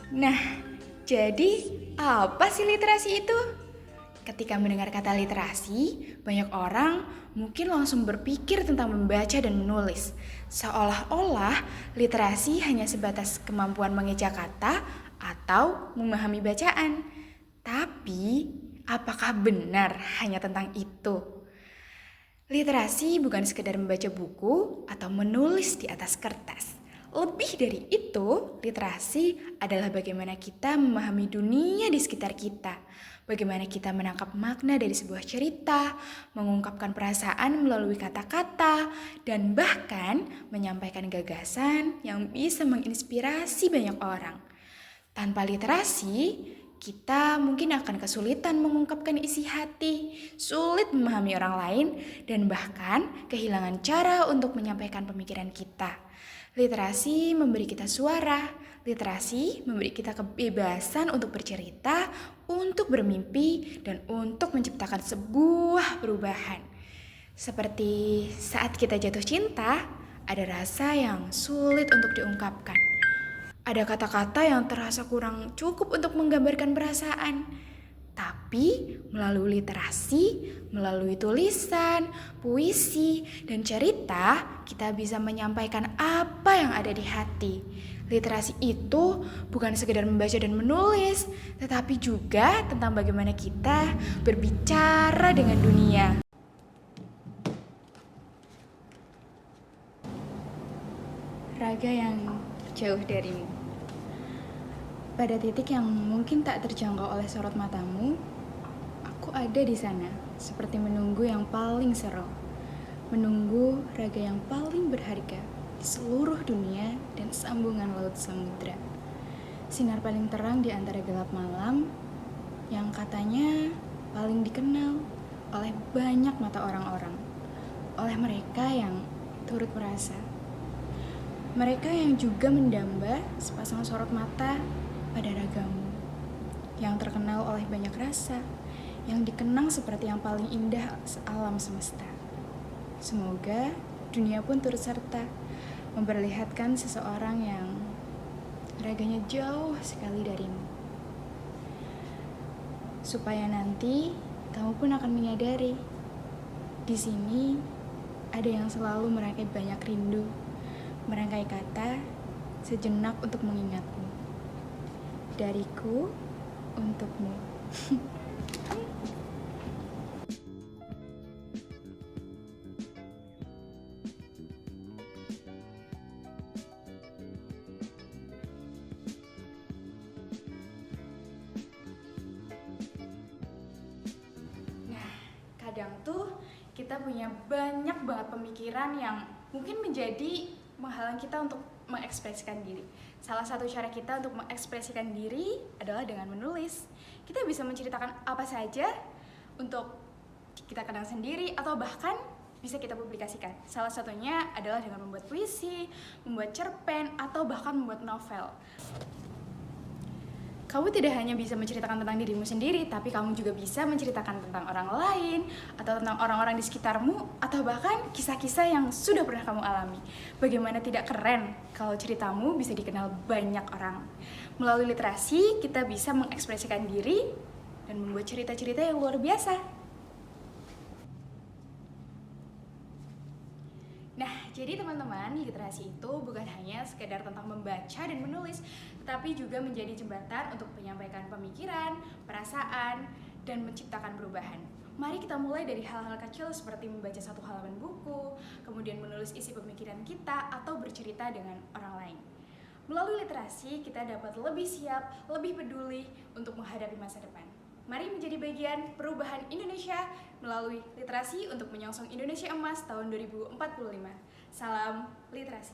Nah, jadi apa sih literasi itu? Ketika mendengar kata literasi, banyak orang mungkin langsung berpikir tentang membaca dan menulis. Seolah-olah literasi hanya sebatas kemampuan mengeja kata atau memahami bacaan. Tapi, apakah benar hanya tentang itu? Literasi bukan sekedar membaca buku atau menulis di atas kertas. Lebih dari itu, literasi adalah bagaimana kita memahami dunia di sekitar kita. Bagaimana kita menangkap makna dari sebuah cerita, mengungkapkan perasaan melalui kata-kata, dan bahkan menyampaikan gagasan yang bisa menginspirasi banyak orang. Tanpa literasi, kita mungkin akan kesulitan mengungkapkan isi hati, sulit memahami orang lain, dan bahkan kehilangan cara untuk menyampaikan pemikiran kita. Literasi memberi kita suara, literasi memberi kita kebebasan untuk bercerita, untuk bermimpi, dan untuk menciptakan sebuah perubahan. Seperti saat kita jatuh cinta, ada rasa yang sulit untuk diungkapkan. Ada kata-kata yang terasa kurang cukup untuk menggambarkan perasaan. Tapi melalui literasi, melalui tulisan, puisi, dan cerita, kita bisa menyampaikan apa yang ada di hati. Literasi itu bukan sekedar membaca dan menulis, tetapi juga tentang bagaimana kita berbicara dengan dunia. Raga yang jauh darimu. Pada titik yang mungkin tak terjangkau oleh sorot matamu, aku ada di sana, seperti menunggu yang paling seru. Menunggu raga yang paling berharga di seluruh dunia dan sambungan laut samudra. Sinar paling terang di antara gelap malam yang katanya paling dikenal oleh banyak mata orang-orang, oleh mereka yang turut merasa. Mereka yang juga mendamba sepasang sorot mata pada ragamu, yang terkenal oleh banyak rasa, yang dikenang seperti yang paling indah alam semesta. Semoga dunia pun turut serta memperlihatkan seseorang yang raganya jauh sekali darimu. Supaya nanti kamu pun akan menyadari, di sini ada yang selalu merangkai banyak rindu, merangkai kata sejenak untuk mengingatmu. Dariku untukmu. Nah, kadang tuh kita punya banyak banget pemikiran yang mungkin menjadi menghalang kita untuk mengekspresikan diri. Salah satu cara kita untuk mengekspresikan diri adalah dengan menulis. Kita bisa menceritakan apa saja untuk kita kenang sendiri atau bahkan bisa kita publikasikan. Salah satunya adalah dengan membuat puisi, membuat cerpen, atau bahkan membuat novel. Kamu tidak hanya bisa menceritakan tentang dirimu sendiri, tapi kamu juga bisa menceritakan tentang orang lain, atau tentang orang-orang di sekitarmu, atau bahkan kisah-kisah yang sudah pernah kamu alami. Bagaimana tidak keren kalau ceritamu bisa dikenal banyak orang. Melalui literasi, kita bisa mengekspresikan diri dan membuat cerita-cerita yang luar biasa. Nah, jadi teman-teman, literasi itu bukan hanya sekedar tentang membaca dan menulis, tetapi juga menjadi jembatan untuk menyampaikan pemikiran, perasaan, dan menciptakan perubahan. Mari kita mulai dari hal-hal kecil seperti membaca satu halaman buku, kemudian menulis isi pemikiran kita, atau bercerita dengan orang lain. Melalui literasi, kita dapat lebih siap, lebih peduli untuk menghadapi masa depan. Mari menjadi bagian perubahan Indonesia melalui literasi untuk menyongsong Indonesia Emas tahun 2045. Salam literasi.